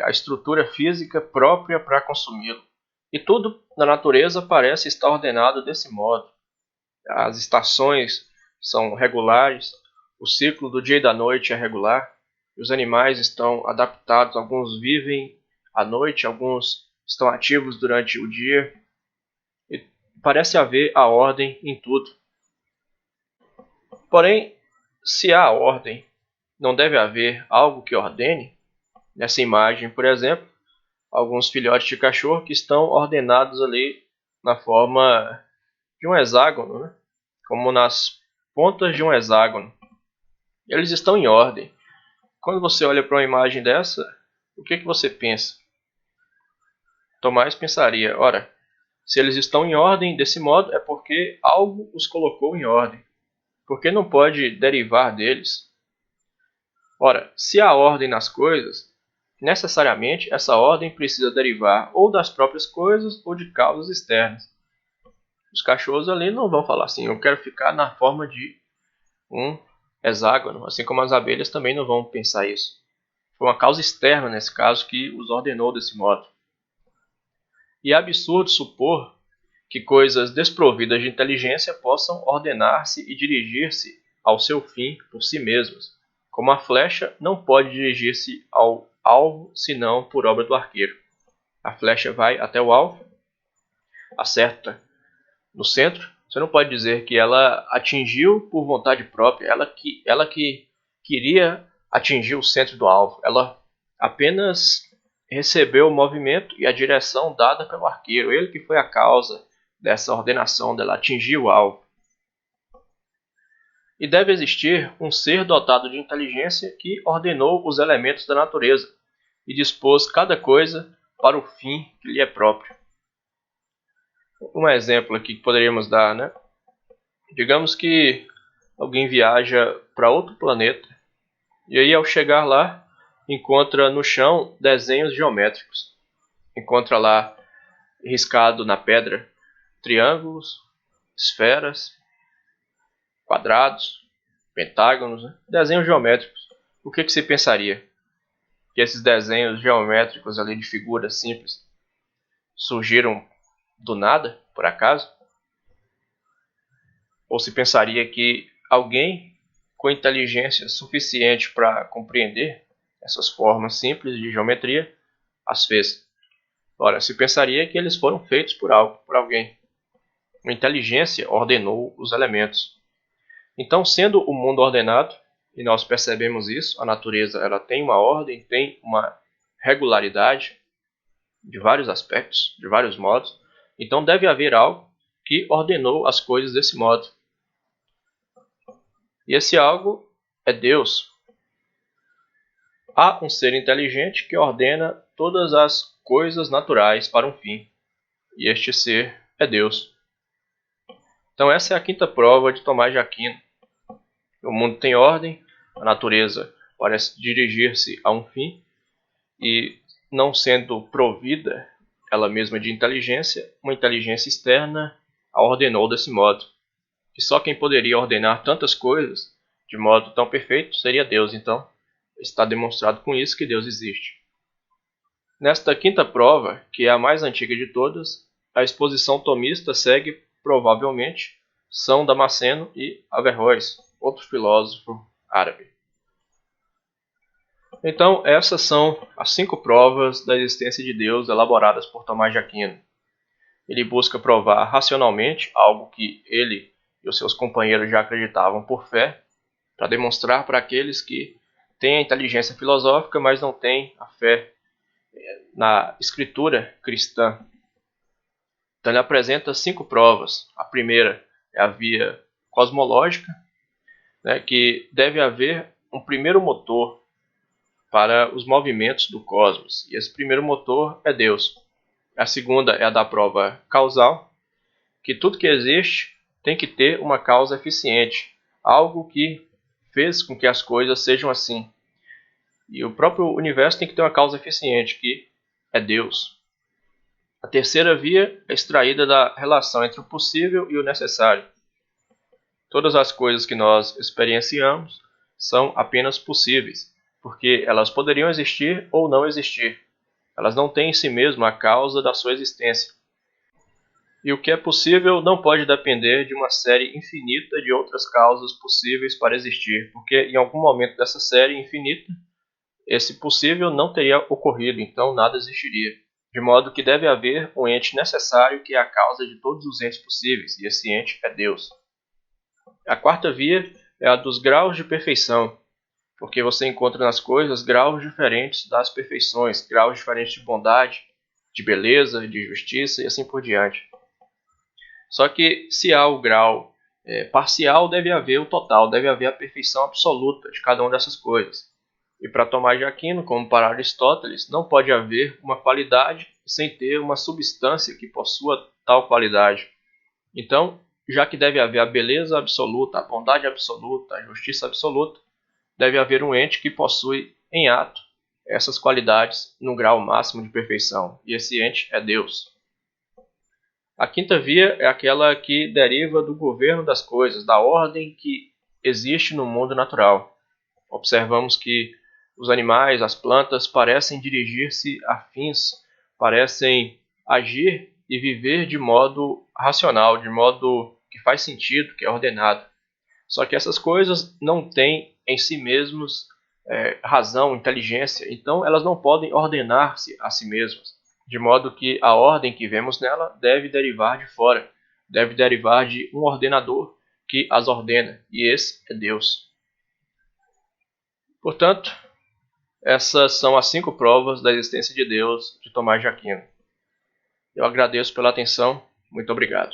a estrutura física própria para consumi-lo. E tudo na natureza parece estar ordenado desse modo. As estações são regulares, o ciclo do dia e da noite é regular, e os animais estão adaptados, alguns vivem à noite, alguns estão ativos durante o dia, e parece haver a ordem em tudo. Porém, se há ordem, não deve haver algo que ordene? Nessa imagem, por exemplo, alguns filhotes de cachorro que estão ordenados ali na forma de um hexágono, né? Como nas pontas de um hexágono. Eles estão em ordem. Quando você olha para uma imagem dessa, o que você pensa? Tomás pensaria, ora, se eles estão em ordem desse modo é porque algo os colocou em ordem. Porque não pode derivar deles. Ora, se há ordem nas coisas, necessariamente essa ordem precisa derivar ou das próprias coisas ou de causas externas. Os cachorros ali não vão falar assim, eu quero ficar na forma de um hexágono, assim como as abelhas também não vão pensar isso. Foi uma causa externa nesse caso que os ordenou desse modo. E é absurdo supor que coisas desprovidas de inteligência possam ordenar-se e dirigir-se ao seu fim por si mesmas, como a flecha não pode dirigir-se ao alvo senão por obra do arqueiro. A flecha vai até o alvo, acerta no centro. Você não pode dizer que ela atingiu por vontade própria, ela que queria atingir o centro do alvo. Ela apenas recebeu o movimento e a direção dada pelo arqueiro. Ele que foi a causa dessa ordenação dela atingir o alvo. E deve existir um ser dotado de inteligência que ordenou os elementos da natureza e dispôs cada coisa para o fim que lhe é próprio. Um exemplo aqui que poderíamos dar, né? Digamos que alguém viaja para outro planeta e aí ao chegar lá encontra no chão desenhos geométricos. Encontra lá riscado na pedra triângulos, esferas, quadrados, pentágonos, né? Desenhos geométricos. O que você pensaria? Que esses desenhos geométricos ali de figuras simples surgiram do nada, por acaso? Ou se pensaria que alguém com inteligência suficiente para compreender essas formas simples de geometria as fez? Ora, se pensaria que eles foram feitos por algo, por alguém. Uma inteligência ordenou os elementos. Então, sendo o mundo ordenado, e nós percebemos isso, a natureza ela tem uma ordem, tem uma regularidade de vários aspectos, de vários modos, então deve haver algo que ordenou as coisas desse modo. E esse algo é Deus. Há um ser inteligente que ordena todas as coisas naturais para um fim, e este ser é Deus. Então essa é a quinta prova de Tomás de Aquino. O mundo tem ordem, a natureza parece dirigir-se a um fim, e não sendo provida ela mesma de inteligência, uma inteligência externa a ordenou desse modo. E só quem poderia ordenar tantas coisas de modo tão perfeito seria Deus. Então está demonstrado com isso que Deus existe. Nesta quinta prova, que é a mais antiga de todas, a exposição tomista segue provavelmente São Damasceno e Averroes, outro filósofo árabe. Então, essas são as 5 provas da existência de Deus elaboradas por Tomás de Aquino. Ele busca provar racionalmente algo que ele e os seus companheiros já acreditavam por fé, para demonstrar para aqueles que têm a inteligência filosófica, mas não têm a fé na escritura cristã. Então ele apresenta 5 provas. A primeira é a via cosmológica, né, que deve haver um primeiro motor para os movimentos do cosmos, e esse primeiro motor é Deus. A segunda é a da prova causal, que tudo que existe tem que ter uma causa eficiente, algo que fez com que as coisas sejam assim. E o próprio universo tem que ter uma causa eficiente, que é Deus. A terceira via é extraída da relação entre o possível e o necessário. Todas as coisas que nós experienciamos são apenas possíveis, porque elas poderiam existir ou não existir. Elas não têm em si mesmo a causa da sua existência. E o que é possível não pode depender de uma série infinita de outras causas possíveis para existir, porque em algum momento dessa série infinita, esse possível não teria ocorrido, então nada existiria. De modo que deve haver um ente necessário que é a causa de todos os entes possíveis, e esse ente é Deus. A quarta via é a dos graus de perfeição, porque você encontra nas coisas graus diferentes das perfeições, graus diferentes de bondade, de beleza, de justiça e assim por diante. Só que se há o grau parcial, deve haver o total, deve haver a perfeição absoluta de cada uma dessas coisas. E para Tomás de Aquino, como para Aristóteles, não pode haver uma qualidade sem ter uma substância que possua tal qualidade. Então, já que deve haver a beleza absoluta, a bondade absoluta, a justiça absoluta, deve haver um ente que possui em ato essas qualidades no grau máximo de perfeição. E esse ente é Deus. A quinta via é aquela que deriva do governo das coisas, da ordem que existe no mundo natural. Observamos que os animais, as plantas, parecem dirigir-se a fins, parecem agir e viver de modo racional, de modo que faz sentido, que é ordenado. Só que essas coisas não têm em si mesmos razão, inteligência, então elas não podem ordenar-se a si mesmas. De modo que a ordem que vemos nela deve derivar de fora, deve derivar de um ordenador que as ordena, e esse é Deus. Portanto, essas são as 5 provas da existência de Deus de Tomás de Aquino. Eu agradeço pela atenção. Muito obrigado.